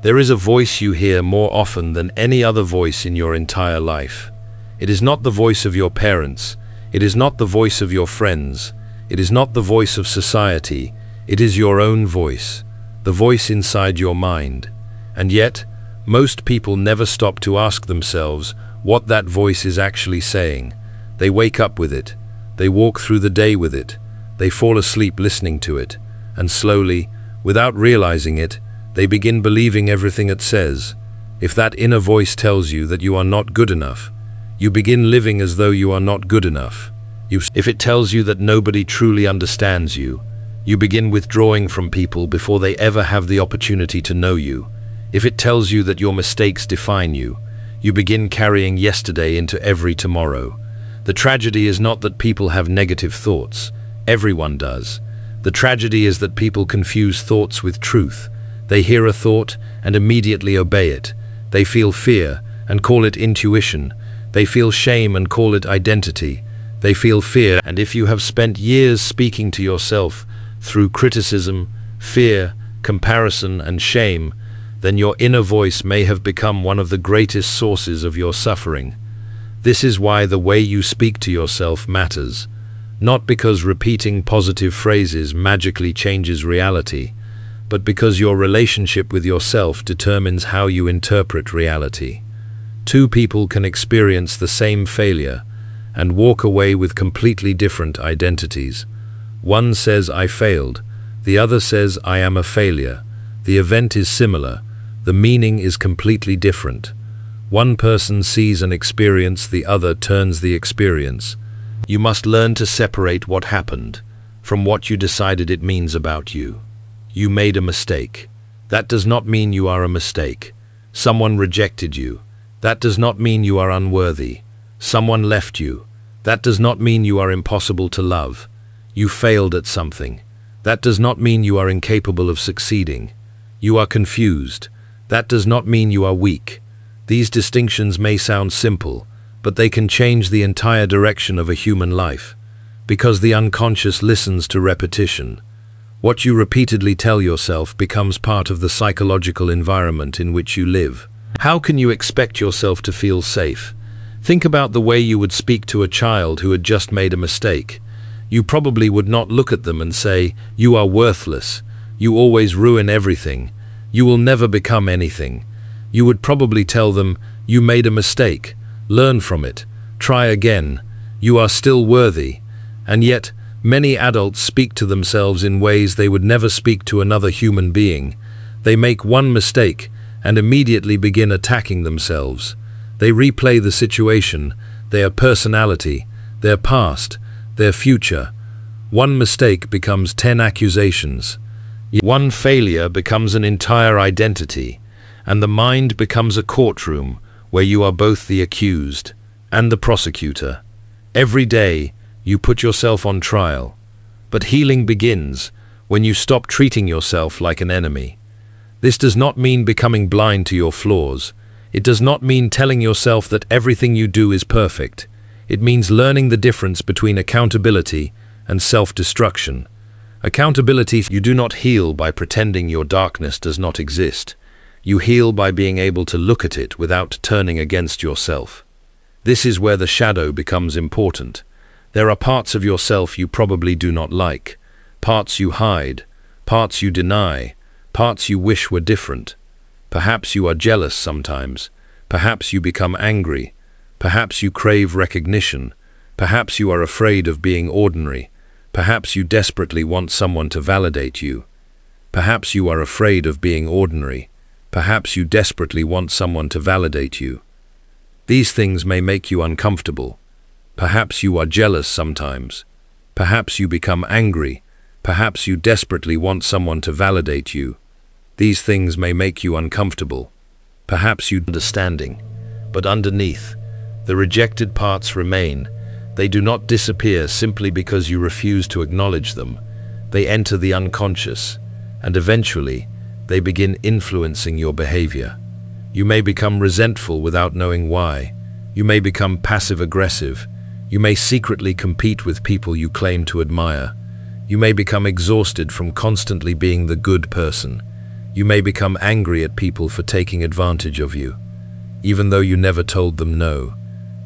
There is a voice you hear more often than any other voice in your entire life. It is not the voice of your parents. It is not the voice of your friends. It is not the voice of society. It is your own voice, the voice inside your mind. And yet, most people never stop to ask themselves what that voice is actually saying. They wake up with it. They walk through the day with it. They fall asleep listening to it. And slowly, without realizing it, they begin believing everything it says. If that inner voice tells you that you are not good enough, you begin living as though you are not good enough. If it tells you that nobody truly understands you, you begin withdrawing from people before they ever have the opportunity to know you. If it tells you that your mistakes define you, you begin carrying yesterday into every tomorrow. The tragedy is not that people have negative thoughts. Everyone does. The tragedy is that people confuse thoughts with truth. They hear a thought and immediately obey it. They feel fear and call it intuition. They feel shame and call it identity. They feel fear, and if you have spent years speaking to yourself through criticism, fear, comparison, and shame, then your inner voice may have become one of the greatest sources of your suffering. This is why the way you speak to yourself matters. Not because repeating positive phrases magically changes reality, but because your relationship with yourself determines how you interpret reality. Two people can experience the same failure and walk away with completely different identities. One says, "I failed." The other says, "I am a failure." The event is similar. The meaning is completely different. One person sees an experience, the other turns the experience. You must learn to separate what happened from what you decided it means about you. You made a mistake. That does not mean you are a mistake. Someone rejected you. That does not mean you are unworthy. Someone left you. That does not mean you are impossible to love. You failed at something. That does not mean you are incapable of succeeding. You are confused. That does not mean you are weak. These distinctions may sound simple, but they can change the entire direction of a human life, because the unconscious listens to repetition. What you repeatedly tell yourself becomes part of the psychological environment in which you live. How can you expect yourself to feel safe? Think about the way you would speak to a child who had just made a mistake. You probably would not look at them and say, "You are worthless. You always ruin everything. You will never become anything." You would probably tell them, "You made a mistake. Learn from it. Try again. You are still worthy." And yet, many adults speak to themselves in ways they would never speak to another human being. They make one mistake and immediately begin attacking themselves. They replay the situation, their personality, their past, their future. One mistake becomes 10 accusations. One failure becomes an entire identity, and the mind becomes a courtroom where you are both the accused and the prosecutor. Every day, you put yourself on trial. But healing begins when you stop treating yourself like an enemy. This does not mean becoming blind to your flaws. It does not mean telling yourself that everything you do is perfect. It means learning the difference between accountability and self-destruction. Accountability, you do not heal by pretending your darkness does not exist. You heal by being able to look at it without turning against yourself. This is where the shadow becomes important. There are parts of yourself you probably do not like, parts you hide, parts you deny, parts you wish were different. Perhaps you are jealous sometimes. Perhaps you become angry. Perhaps you crave recognition. Perhaps you are afraid of being ordinary. Perhaps you desperately want someone to validate you. Perhaps you are afraid of being ordinary. Perhaps you desperately want someone to validate you. These things may make you uncomfortable. Perhaps you are jealous sometimes. Perhaps you become angry. Perhaps you desperately want someone to validate you. These things may make you uncomfortable. Perhaps you understanding. But underneath, the rejected parts remain. They do not disappear simply because you refuse to acknowledge them. They enter the unconscious, and eventually, they begin influencing your behavior. You may become resentful without knowing why. You may become passive-aggressive. You may secretly compete with people you claim to admire. You may become exhausted from constantly being the good person. You may become angry at people for taking advantage of you, even though you never told them no.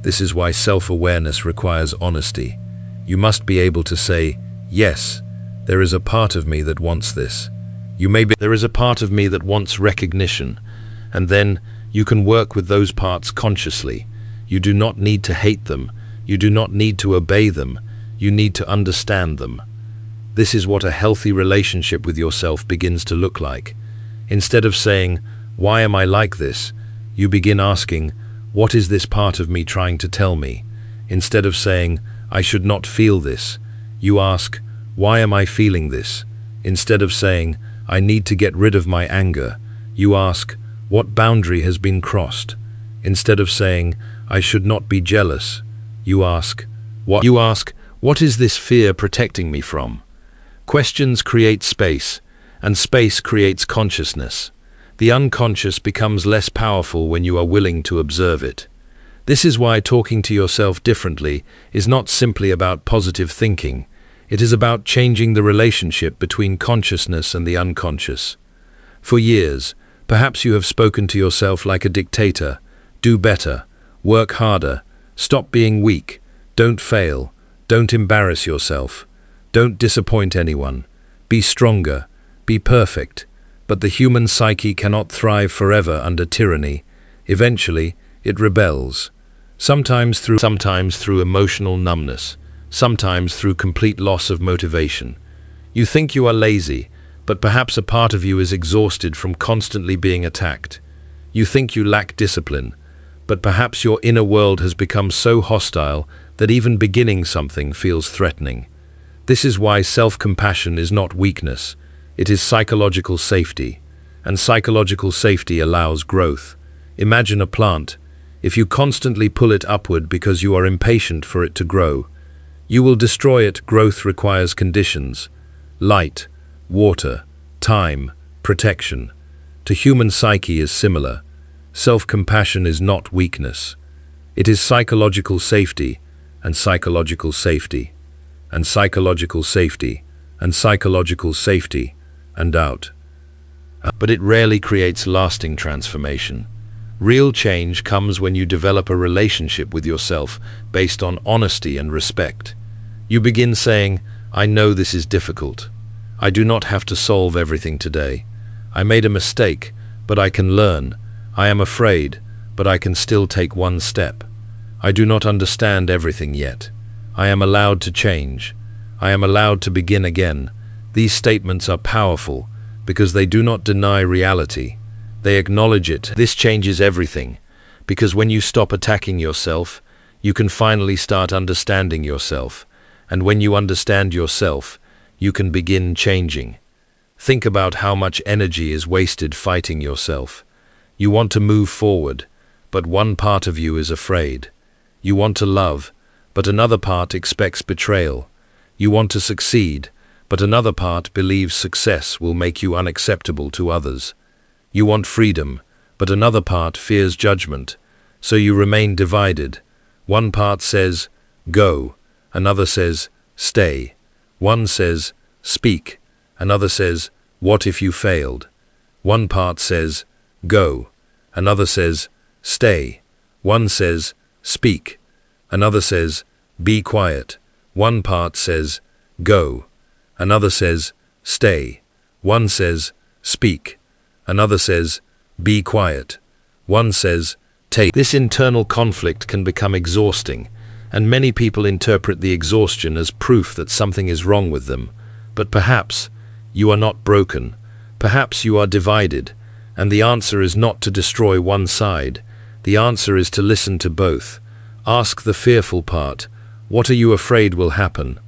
This is why self-awareness requires honesty. You must be able to say, yes, there is a part of me that wants this. There is a part of me that wants recognition, and then you can work with those parts consciously. You do not need to hate them. You do not need to obey them. You need to understand them. This is what a healthy relationship with yourself begins to look like. Instead of saying, why am I like this? You begin asking, what is this part of me trying to tell me? Instead of saying, I should not feel this, you ask, why am I feeling this? Instead of saying, I need to get rid of my anger, you ask, what boundary has been crossed? Instead of saying, I should not be jealous, you ask, what is this fear protecting me from? Questions create space, and space creates consciousness. The unconscious becomes less powerful when you are willing to observe it. This is why talking to yourself differently is not simply about positive thinking. It is about changing the relationship between consciousness and the unconscious. For years, perhaps you have spoken to yourself like a dictator. Do better, work harder, stop being weak, don't fail, don't embarrass yourself, don't disappoint anyone, be stronger, be perfect. But the human psyche cannot thrive forever under tyranny. Eventually, it rebels. Sometimes through emotional numbness, sometimes through complete loss of motivation. You think you are lazy, but perhaps a part of you is exhausted from constantly being attacked. You think you lack discipline, but perhaps your inner world has become so hostile that even beginning something feels threatening. This is why self-compassion is not weakness. It is psychological safety, and psychological safety allows growth. Imagine a plant. If you constantly pull it upward because you are impatient for it to grow, you will destroy it. Growth requires conditions: light, water, time, protection. To human psyche is similar. Self-compassion is not weakness. It is psychological safety, and psychological safety, and psychological safety, and psychological safety, and doubt. But it rarely creates lasting transformation. Real change comes when you develop a relationship with yourself based on honesty and respect. You begin saying, I know this is difficult. I do not have to solve everything today. I made a mistake, but I can learn. I am afraid, but I can still take one step. I do not understand everything yet. I am allowed to change. I am allowed to begin again. These statements are powerful because they do not deny reality. They acknowledge it. This changes everything, because when you stop attacking yourself, you can finally start understanding yourself. And when you understand yourself, you can begin changing. Think about how much energy is wasted fighting yourself. You want to move forward, but one part of you is afraid. You want to love, but another part expects betrayal. You want to succeed, but another part believes success will make you unacceptable to others. You want freedom, but another part fears judgment, so you remain divided. One part says, go, another says, stay. One says, speak, another says, what if you failed? One part says, go, another says, stay. One says, speak, another says, be quiet. One part says, go, another says, stay. One says, speak, another says, be quiet. One says, take. This internal conflict can become exhausting, and many people interpret the exhaustion as proof that something is wrong with them. But perhaps you are not broken. Perhaps you are divided, and the answer is not to destroy one side. The answer is to listen to both. Ask the fearful part, what are you afraid will happen?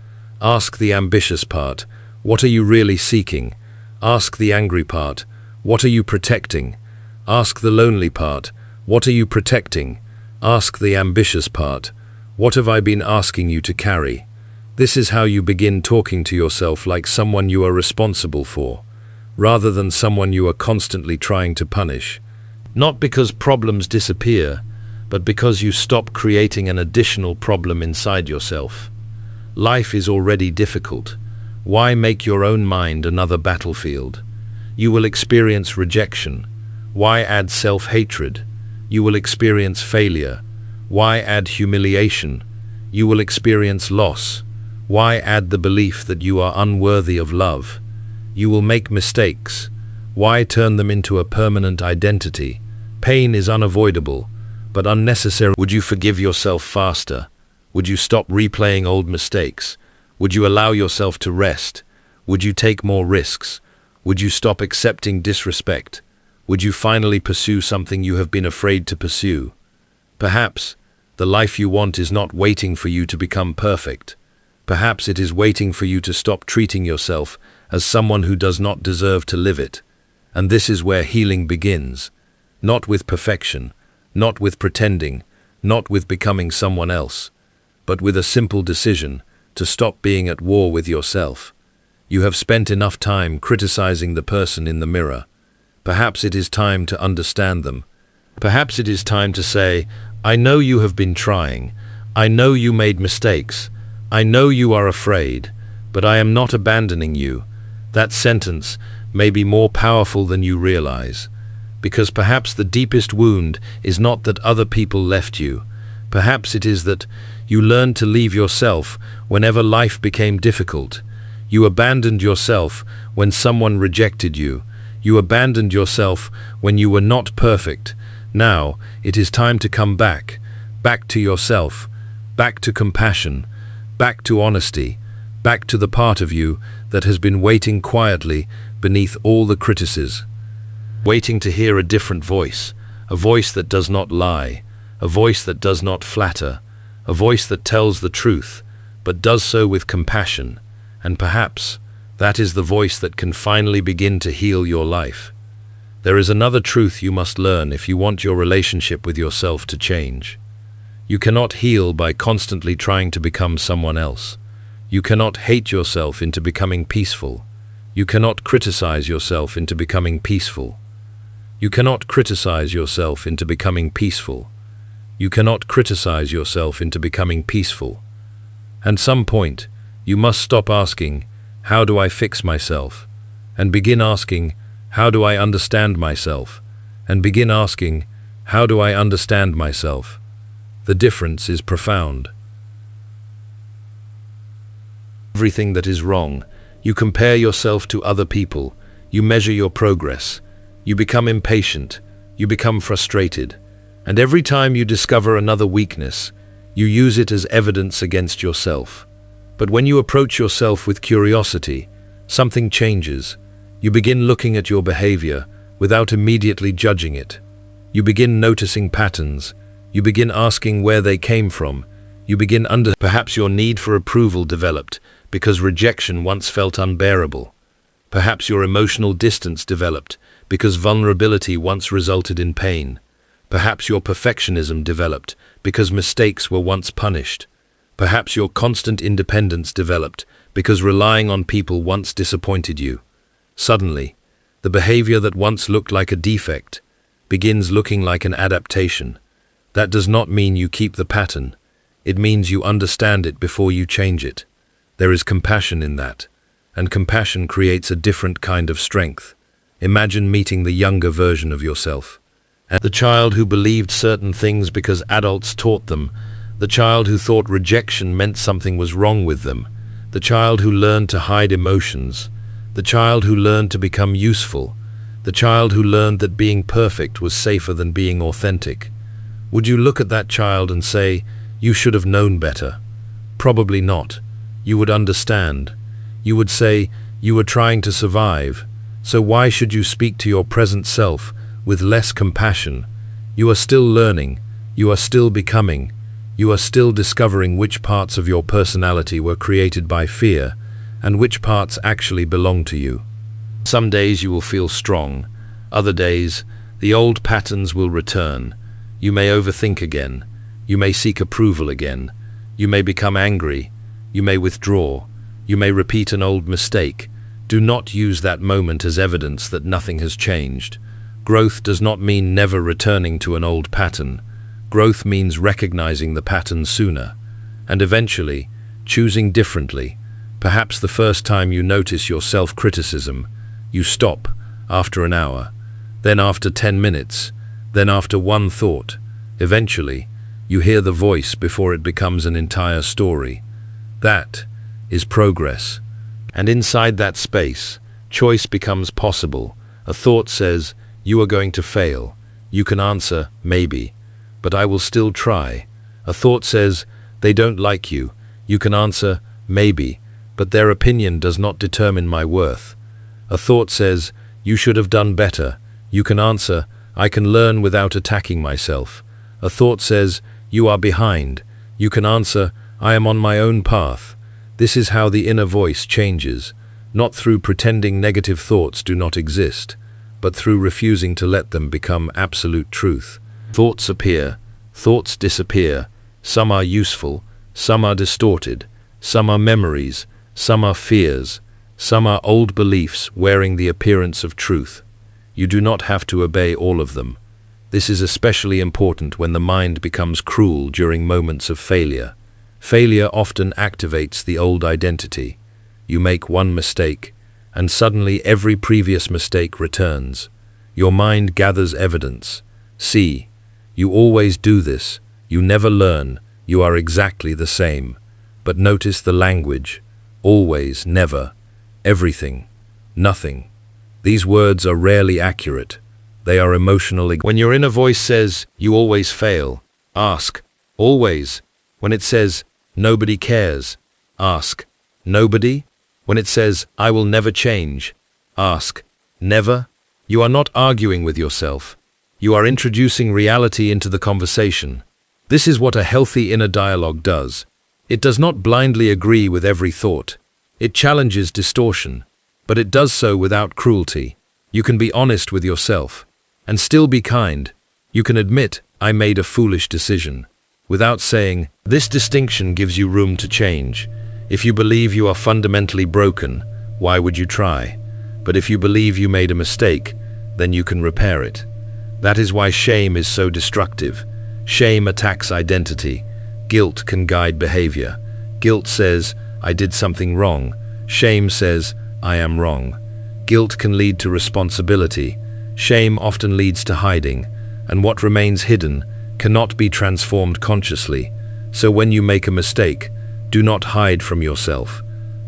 Ask the ambitious part, what are you really seeking? Ask the angry part, what are you protecting? Ask the lonely part, what are you protecting? Ask the ambitious part, what have I been asking you to carry? This is how you begin talking to yourself like someone you are responsible for, rather than someone you are constantly trying to punish. Not because problems disappear, but because you stop creating an additional problem inside yourself. Life is already difficult. Why make your own mind another battlefield? You will experience rejection. Why add self-hatred? You will experience failure. Why add humiliation? You will experience loss. Why add the belief that you are unworthy of love? You will make mistakes. Why turn them into a permanent identity? Pain is unavoidable, but unnecessary. Would you forgive yourself faster? Would you stop replaying old mistakes? Would you allow yourself to rest? Would you take more risks? Would you stop accepting disrespect? Would you finally pursue something you have been afraid to pursue? Perhaps the life you want is not waiting for you to become perfect. Perhaps it is waiting for you to stop treating yourself as someone who does not deserve to live it. And this is where healing begins. Not with perfection, not with pretending, not with becoming someone else, but with a simple decision to stop being at war with yourself. You have spent enough time criticizing the person in the mirror. Perhaps it is time to understand them. Perhaps it is time to say, I know you have been trying. I know you made mistakes. I know you are afraid, but I am not abandoning you. That sentence may be more powerful than you realize, because perhaps the deepest wound is not that other people left you. Perhaps it is that you learned to leave yourself whenever life became difficult. You abandoned yourself when someone rejected you. You abandoned yourself when you were not perfect. Now it is time to come back to yourself, back to compassion, back to honesty, back to the part of you that has been waiting quietly beneath all the criticism, waiting to hear a different voice, a voice that does not lie, a voice that does not flatter, a voice that tells the truth, but does so with compassion. And perhaps that is the voice that can finally begin to heal your life. There is another truth you must learn if you want your relationship with yourself to change. You cannot heal by constantly trying to become someone else. You cannot hate yourself into becoming peaceful. You cannot criticize yourself into becoming peaceful. You cannot criticize yourself into becoming peaceful. You cannot criticize yourself into becoming peaceful. At some point, you must stop asking, how do I fix myself? And begin asking, how do I understand myself? And begin asking, how do I understand myself? The difference is profound. Everything that is wrong. You compare yourself to other people. You measure your progress. You become impatient. You become frustrated. And every time you discover another weakness, you use it as evidence against yourself. But when you approach yourself with curiosity, something changes. You begin looking at your behavior without immediately judging it. You begin noticing patterns. You begin asking where they came from. You begin Perhaps your need for approval developed because rejection once felt unbearable. Perhaps your emotional distance developed because vulnerability once resulted in pain. Perhaps your perfectionism developed because mistakes were once punished. Perhaps your constant independence developed because relying on people once disappointed you. Suddenly, the behavior that once looked like a defect begins looking like an adaptation. That does not mean you keep the pattern. It means you understand it before you change it. There is compassion in that, and compassion creates a different kind of strength. Imagine meeting the younger version of yourself. And the child who believed certain things because adults taught them, the child who thought rejection meant something was wrong with them, the child who learned to hide emotions, the child who learned to become useful, the child who learned that being perfect was safer than being authentic. Would you look at that child and say, you should have known better? Probably not. You would understand. You would say, you were trying to survive, so why should you speak to your present self with less compassion? You are still learning. You are still becoming. You are still discovering which parts of your personality were created by fear and which parts actually belong to you. Some days you will feel strong. Other days, the old patterns will return. You may overthink again. You may seek approval again. You may become angry. You may withdraw. You may repeat an old mistake. Do not use that moment as evidence that nothing has changed. Growth does not mean never returning to an old pattern. Growth means recognizing the pattern sooner, and eventually choosing differently. Perhaps the first time you notice your self-criticism, you stop, after an hour, then after 10 minutes, then after one thought. Eventually, you hear the voice before it becomes an entire story. That is progress. And inside that space, choice becomes possible. A thought says, "You are going to fail." You can answer, "Maybe, but I will still try." A thought says, "They don't like you." You can answer, "Maybe, but their opinion does not determine my worth." A thought says, "You should have done better." You can answer, "I can learn without attacking myself." A thought says, "You are behind." You can answer, "I am on my own path." This is how the inner voice changes, not through pretending negative thoughts do not exist, but through refusing to let them become absolute truth. Thoughts appear, thoughts disappear. Some are useful, some are distorted, some are memories, some are fears, some are old beliefs wearing the appearance of truth. You do not have to obey all of them. This is especially important when the mind becomes cruel during moments of failure. Failure often activates the old identity. You make one mistake, and suddenly every previous mistake returns. Your mind gathers evidence. See, you always do this. You never learn. You are exactly the same. But notice the language. Always, never, everything, nothing. These words are rarely accurate. They are emotional. When your inner voice says, "You always fail," ask, "Always?" When it says, "Nobody cares," ask, "Nobody?" When it says, "I will never change," ask, "Never?" You are not arguing with yourself. You are introducing reality into the conversation. This is what a healthy inner dialogue does. It does not blindly agree with every thought. It challenges distortion, but it does so without cruelty. You can be honest with yourself and still be kind. You can admit, "I made a foolish decision," without saying, "This distinction gives you room to change." If you believe you are fundamentally broken, why would you try? But if you believe you made a mistake, then you can repair it. That is why shame is so destructive. Shame attacks identity. Guilt can guide behavior. Guilt says, "I did something wrong." Shame says, "I am wrong." Guilt can lead to responsibility. Shame often leads to hiding, and what remains hidden cannot be transformed consciously. So when you make a mistake, do not hide from yourself.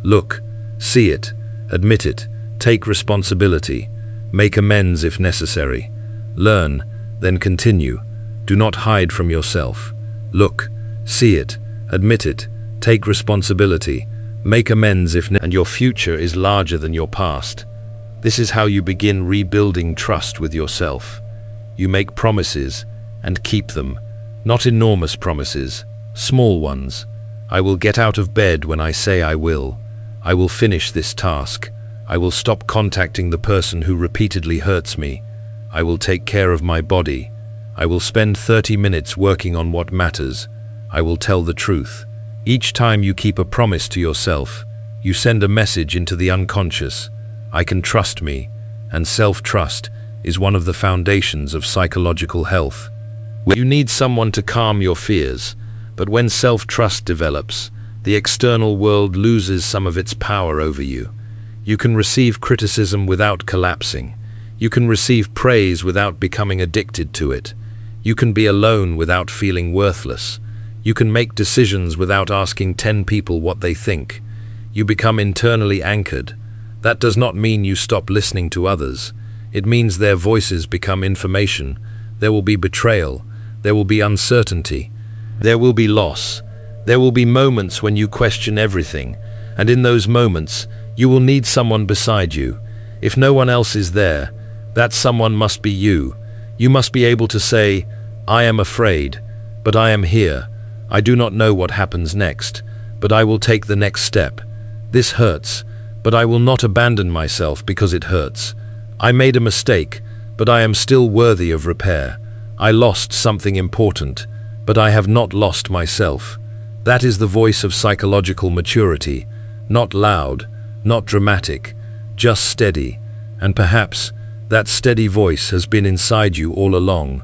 Look, see it, admit it, take responsibility, make amends if necessary. Learn, then continue. Do not hide from yourself. Look, see it, admit it, take responsibility, make amends if necessary, and your future is larger than your past. This is how you begin rebuilding trust with yourself. You make promises and keep them, not enormous promises, small ones. I will get out of bed when I say I will. I will finish this task. I will stop contacting the person who repeatedly hurts me. I will take care of my body. I will spend 30 minutes working on what matters. I will tell the truth. Each time you keep a promise to yourself, you send a message into the unconscious. I can trust me, and self-trust is one of the foundations of psychological health. You need someone to calm your fears, but when self-trust develops, the external world loses some of its power over you. You can receive criticism without collapsing. You can receive praise without becoming addicted to it. You can be alone without feeling worthless. You can make decisions without asking 10 people what they think. You become internally anchored. That does not mean you stop listening to others. It means their voices become information. There will be betrayal. There will be uncertainty. There will be loss. There will be moments when you question everything. And in those moments, you will need someone beside you. If no one else is there, that someone must be you. You must be able to say, "I am afraid, but I am here. I do not know what happens next, but I will take the next step. This hurts, but I will not abandon myself because it hurts. I made a mistake, but I am still worthy of repair. I lost something important, but I have not lost myself." That is the voice of psychological maturity, not loud, not dramatic, just steady. And perhaps that steady voice has been inside you all along,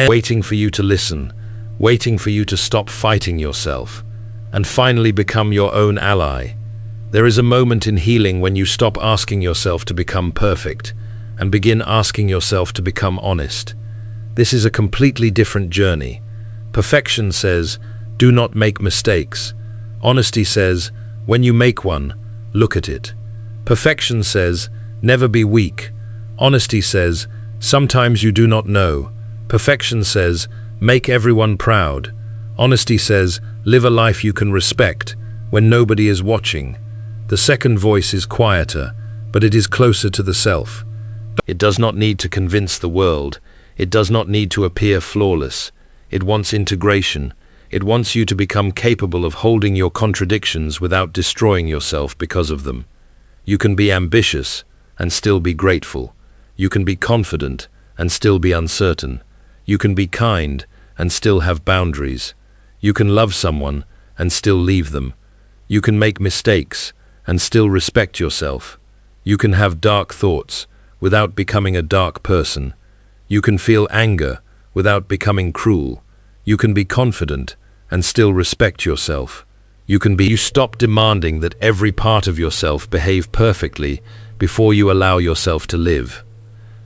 waiting for you to listen, waiting for you to stop fighting yourself, and finally become your own ally. There is a moment in healing when you stop asking yourself to become perfect, and begin asking yourself to become honest. This is a completely different journey. Perfection says, do not make mistakes. Honesty says, when you make one, look at it. Perfection says, never be weak. Honesty says, sometimes you do not know. Perfection says, make everyone proud. Honesty says, live a life you can respect when nobody is watching. The second voice is quieter, but it is closer to the self. It does not need to convince the world. It does not need to appear flawless. It wants integration. It wants you to become capable of holding your contradictions without destroying yourself because of them. You can be ambitious and still be grateful. You can be confident and still be uncertain. You can be kind and still have boundaries. You can love someone and still leave them. You can make mistakes and still respect yourself. You can have dark thoughts without becoming a dark person. You can feel anger without becoming cruel. You can be confident and still respect yourself. You stop demanding that every part of yourself behave perfectly before you allow yourself to live.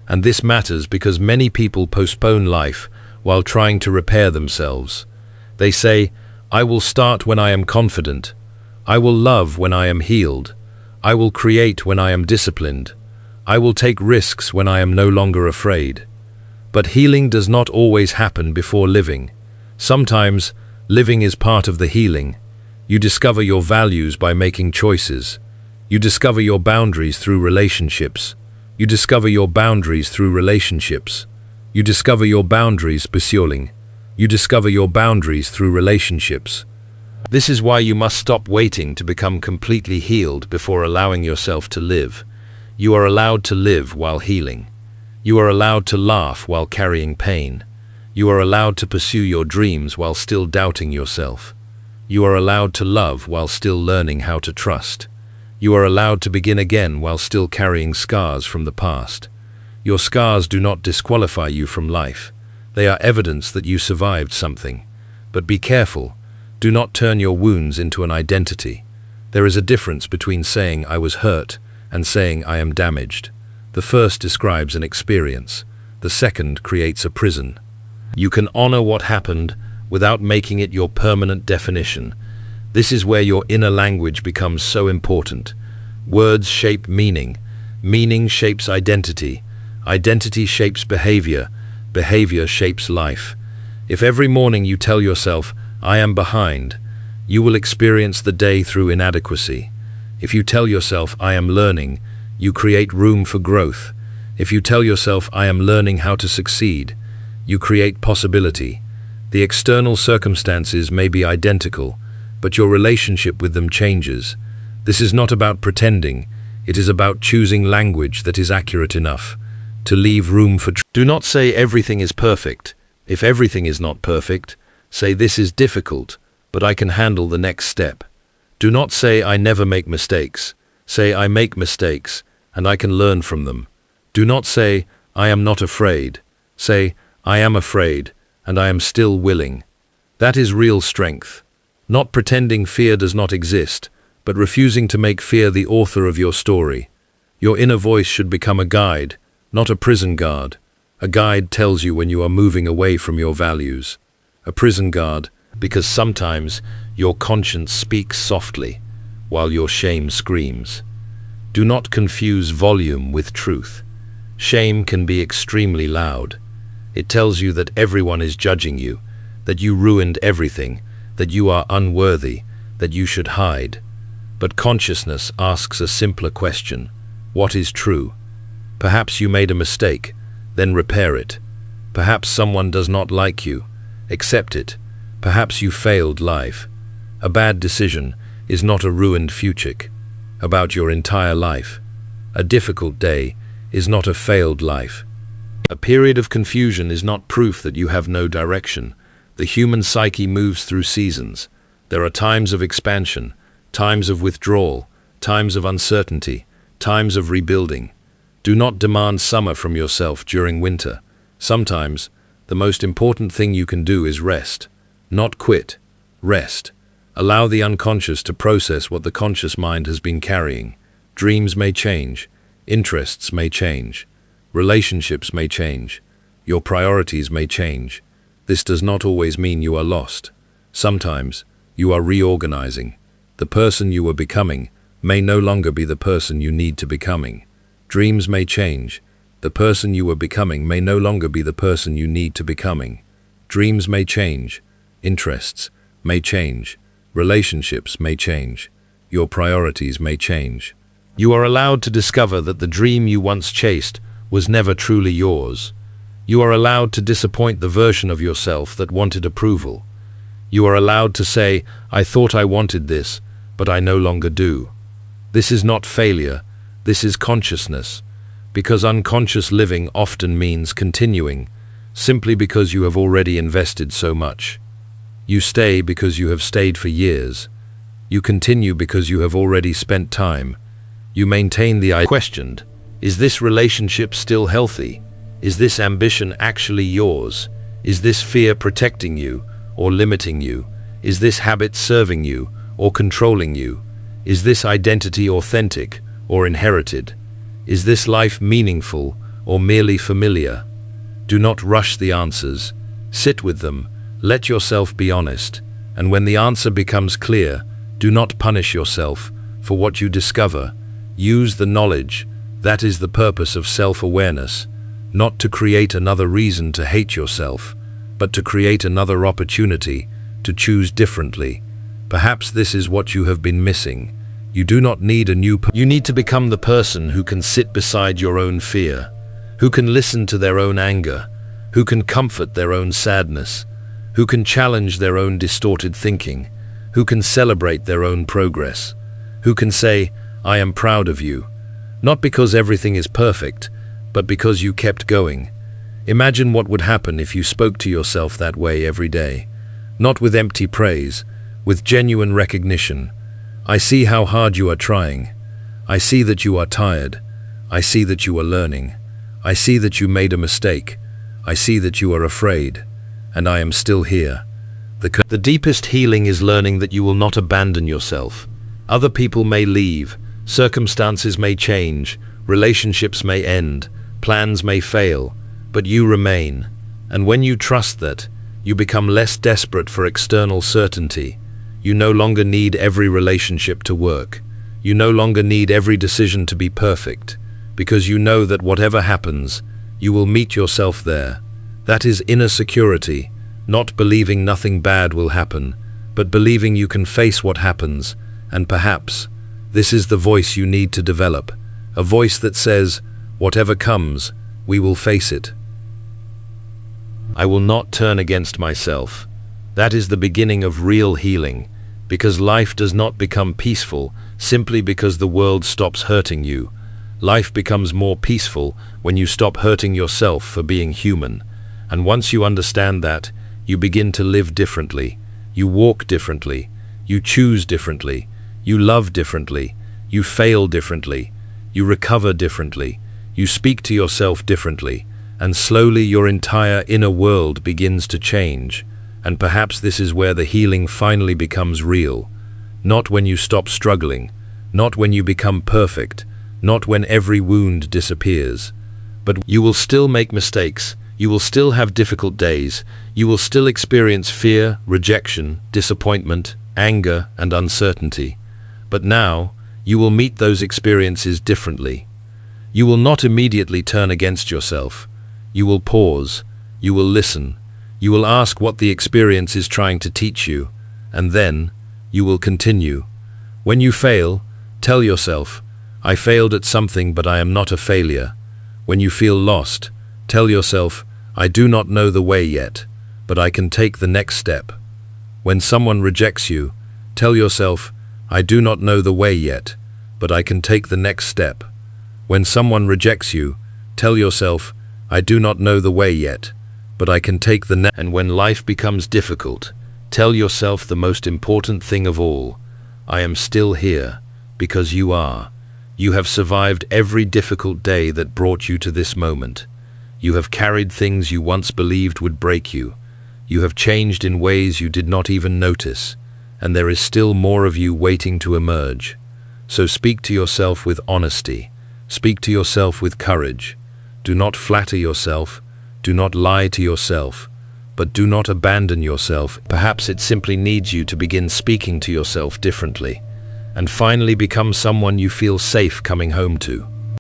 And this matters because many people postpone life while trying to repair themselves. They say, I will start when I am confident. I will love when I am healed. I will create when I am disciplined. I will take risks when I am no longer afraid. But healing does not always happen before living. Sometimes, living is part of the healing. You discover your values by making choices. You discover your boundaries through relationships. You discover your boundaries through relationships. You discover your boundaries pursuing. You discover your boundaries through relationships. This is why you must stop waiting to become completely healed before allowing yourself to live. You are allowed to live while healing. You are allowed to laugh while carrying pain. You are allowed to pursue your dreams while still doubting yourself. You are allowed to love while still learning how to trust. You are allowed to begin again while still carrying scars from the past. Your scars do not disqualify you from life. They are evidence that you survived something. But be careful. Do not turn your wounds into an identity. There is a difference between saying I was hurt and saying I am damaged. The first describes an experience. The second creates a prison. You can honor what happened without making it your permanent definition. This is where your inner language becomes so important. Words shape meaning. Meaning shapes identity. Identity shapes behavior. Behavior shapes life. If every morning you tell yourself, I am behind, you will experience the day through inadequacy. If you tell yourself, I am learning, you create room for growth. If you tell yourself, I am learning how to succeed, you create possibility. The external circumstances may be identical, but your relationship with them changes. This is not about pretending. It is about choosing language that is accurate enough to leave room for truth. Do not say everything is perfect. If everything is not perfect, say this is difficult, but I can handle the next step. Do not say I never make mistakes. Say I make mistakes, and I can learn from them. Do not say I am not afraid. Say I am afraid, and I am still willing. That is real strength. Not pretending fear does not exist, but refusing to make fear the author of your story. Your inner voice should become a guide, not a prison guard. A guide tells you when you are moving away from your values. A prison guard, because sometimes your conscience speaks softly, while your shame screams. Do not confuse volume with truth. Shame can be extremely loud. It tells you that everyone is judging you, that you ruined everything, that you are unworthy, that you should hide. But consciousness asks a simpler question. What is true? Perhaps you made a mistake, then repair it. Perhaps someone does not like you. Accept it. Perhaps you failed life. A bad decision is not a ruined future about your entire life. A difficult day is not a failed life. A period of confusion is not proof that you have no direction. The human psyche moves through seasons. There are times of expansion, times of withdrawal, times of uncertainty, times of rebuilding. Do not demand summer from yourself during winter. Sometimes, the most important thing you can do is rest. Not quit. Rest. Allow the unconscious to process what the conscious mind has been carrying. Dreams may change. Interests may change. Relationships may change. Your priorities may change. This does not always mean you are lost. Sometimes, you are reorganizing. The person you were becoming may no longer be the person you need to becoming. Dreams may change. The person you were becoming may no longer be the person you need to becoming. Dreams may change. Interests may change. Relationships may change. Your priorities may change. You are allowed to discover that the dream you once chased was never truly yours. You are allowed to disappoint the version of yourself that wanted approval. You are allowed to say, "I thought I wanted this, but I no longer do." This is not failure, this is consciousness, because unconscious living often means continuing, simply because you have already invested so much. You stay because you have stayed for years. You continue because you have already spent time. You maintain the questioned. Is this relationship still healthy? Is this ambition actually yours? Is this fear protecting you or limiting you? Is this habit serving you or controlling you? Is this identity authentic or inherited? Is this life meaningful or merely familiar? Do not rush the answers. Sit with them. Let yourself be honest. And when the answer becomes clear, do not punish yourself for what you discover. Use the knowledge. That is the purpose of self-awareness. Not to create another reason to hate yourself, but to create another opportunity to choose differently. Perhaps this is what you have been missing. You do not need a new person. You need to become the person who can sit beside your own fear, who can listen to their own anger, who can comfort their own sadness, who can challenge their own distorted thinking, who can celebrate their own progress, who can say, "I am proud of you," not because everything is perfect, but because you kept going. Imagine what would happen if you spoke to yourself that way every day, not with empty praise, with genuine recognition. I see how hard you are trying. I see that you are tired. I see that you are learning. I see that you made a mistake. I see that you are afraid. And I am still here. The deepest healing is learning that you will not abandon yourself. Other people may leave. Circumstances may change. Relationships may end. Plans may fail. But you remain. And when you trust that, you become less desperate for external certainty. You no longer need every relationship to work. You no longer need every decision to be perfect, because you know that whatever happens, you will meet yourself there. That is inner security, not believing nothing bad will happen, but believing you can face what happens, and perhaps this is the voice you need to develop, a voice that says, "Whatever comes, we will face it. I will not turn against myself." That is the beginning of real healing, because life does not become peaceful simply because the world stops hurting you. Life becomes more peaceful when you stop hurting yourself for being human. And once you understand that, you begin to live differently. You walk differently. You choose differently. You love differently. You fail differently. You recover differently. You speak to yourself differently. And slowly your entire inner world begins to change. And perhaps this is where the healing finally becomes real. Not when you stop struggling, not when you become perfect, not when every wound disappears. But you will still make mistakes, you will still have difficult days, you will still experience fear, rejection, disappointment, anger, and uncertainty. But now, you will meet those experiences differently. You will not immediately turn against yourself. You will pause, you will listen. You will ask what the experience is trying to teach you, and then you will continue. When you fail, tell yourself, "I failed at something, but I am not a failure." When you feel lost, tell yourself, "I do not know the way yet, but I can take the next step." When someone rejects you, tell yourself, "I do not know the way yet, but I can take the next step." When someone rejects you, tell yourself, "I do not know the way yet, but I can take the next." And when life becomes difficult, tell yourself the most important thing of all, "I am still here," because you are. You have survived every difficult day that brought you to this moment. You have carried things you once believed would break you. You have changed in ways you did not even notice, and there is still more of you waiting to emerge. So speak to yourself with honesty. Speak to yourself with courage. Do not flatter yourself, do not lie to yourself, but do not abandon yourself. Perhaps it simply needs you to begin speaking to yourself differently, and finally become someone you feel safe coming home to.